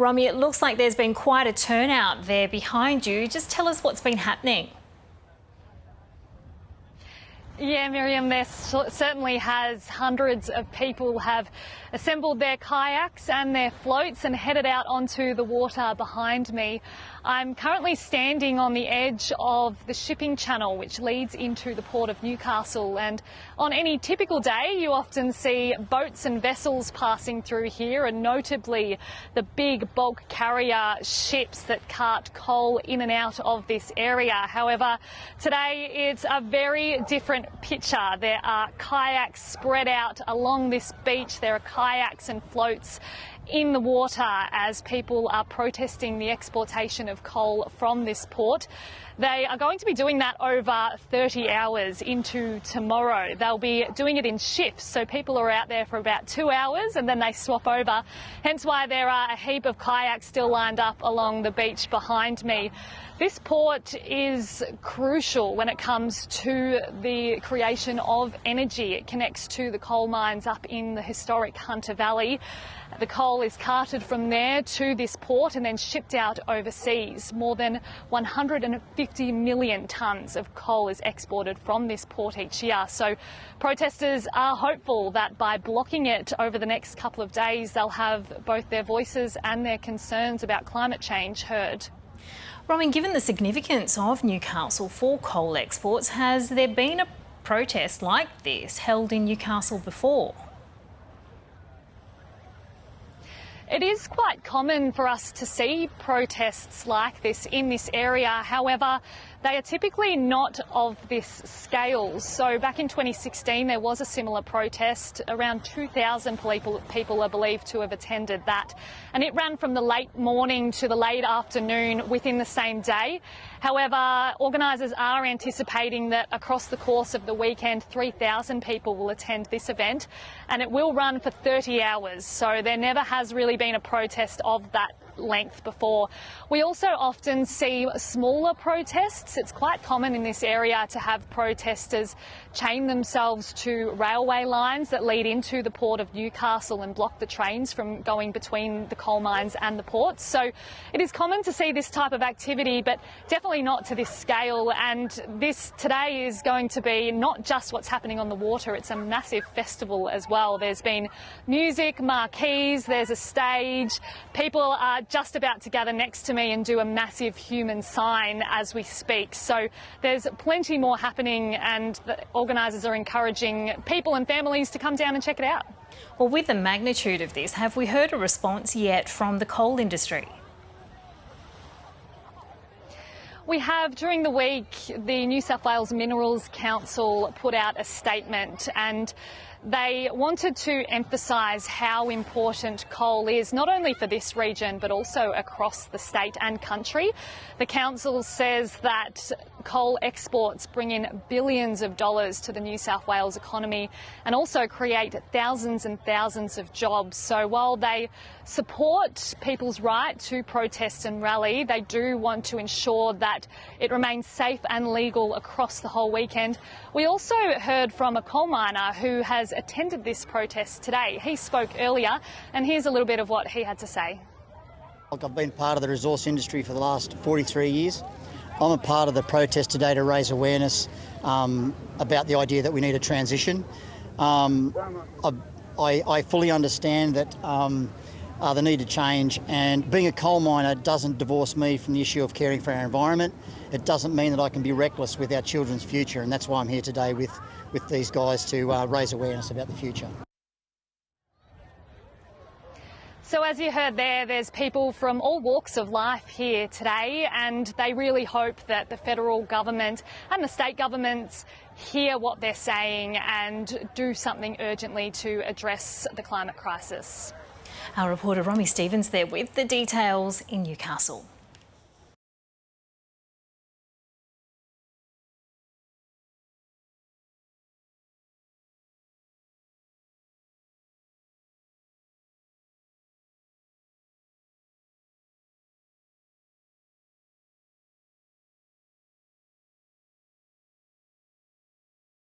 Romy, it looks like there's been quite a turnout there behind you. Just tell us what's been happening. Yeah, Miriam, there certainly has. Hundreds of people have assembled their kayaks and their floats and headed out onto the water behind me. I'm currently standing on the edge of the shipping channel which leads into the Port of Newcastle, and on any typical day you often see boats and vessels passing through here, and notably the big bulk carrier ships that cart coal in and out of this area. However, today it's a very different picture. There are kayaks spread out along this beach. There are kayaks and floats in the water as people are protesting the exportation of coal from this port. They are going to be doing that over 30 hours into tomorrow. They'll be doing it in shifts, so people are out there for about 2 hours and then they swap over, hence why there are a heap of kayaks still lined up along the beach behind me. This port is crucial when it comes to the creation of energy. It connects to the coal mines up in the historic Hunter Valley. The coal is carted from there to this port and then shipped out overseas. More than 150 million tonnes of coal is exported from this port each year. So protesters are hopeful that by blocking it over the next couple of days, they'll have both their voices and their concerns about climate change heard. Romy, given the significance of Newcastle for coal exports, has there been a protest like this held in Newcastle before? It is quite common for us to see protests like this in this area. However, they are typically not of this scale. So back in 2016, there was a similar protest. Around 2,000 people are believed to have attended that. And it ran from the late morning to the late afternoon within the same day. However, organisers are anticipating that across the course of the weekend, 3,000 people will attend this event, and it will run for 30 hours. So there never has really been a protest of that length before. We also often see smaller protests. It's quite common in this area to have protesters chain themselves to railway lines that lead into the Port of Newcastle and block the trains from going between the coal mines and the ports. So it is common to see this type of activity, but definitely not to this scale. And this today is going to be not just what's happening on the water, it's a massive festival as well. There's been music, marquees, there's a stage. People are just about to gather next to me and do a massive human sign as we speak. So there's plenty more happening, and the organisers are encouraging people and families to come down and check it out. Well, with the magnitude of this, have we heard a response yet from the coal industry? We have. During the week, the New South Wales Minerals Council put out a statement, and they wanted to emphasise how important coal is, not only for this region but also across the state and country. The council says that coal exports bring in billions of dollars to the New South Wales economy and also create thousands and thousands of jobs. So while they support people's right to protest and rally, they do want to ensure that it remains safe and legal across the whole weekend. We also heard from a coal miner who has attended this protest today. He spoke earlier, and here's a little bit of what he had to say. Look, I've been part of the resource industry for the last 43 years. I'm a part of the protest today to raise awareness about the idea that we need a transition. I fully understand that the need to change, and being a coal miner doesn't divorce me from the issue of caring for our environment. It doesn't mean that I can be reckless with our children's future, and that's why I'm here today with these guys to raise awareness about the future. So as you heard there's people from all walks of life here today, and they really hope that the federal government and the state governments hear what they're saying and do something urgently to address the climate crisis. Our reporter Romy Stevens there with the details in Newcastle.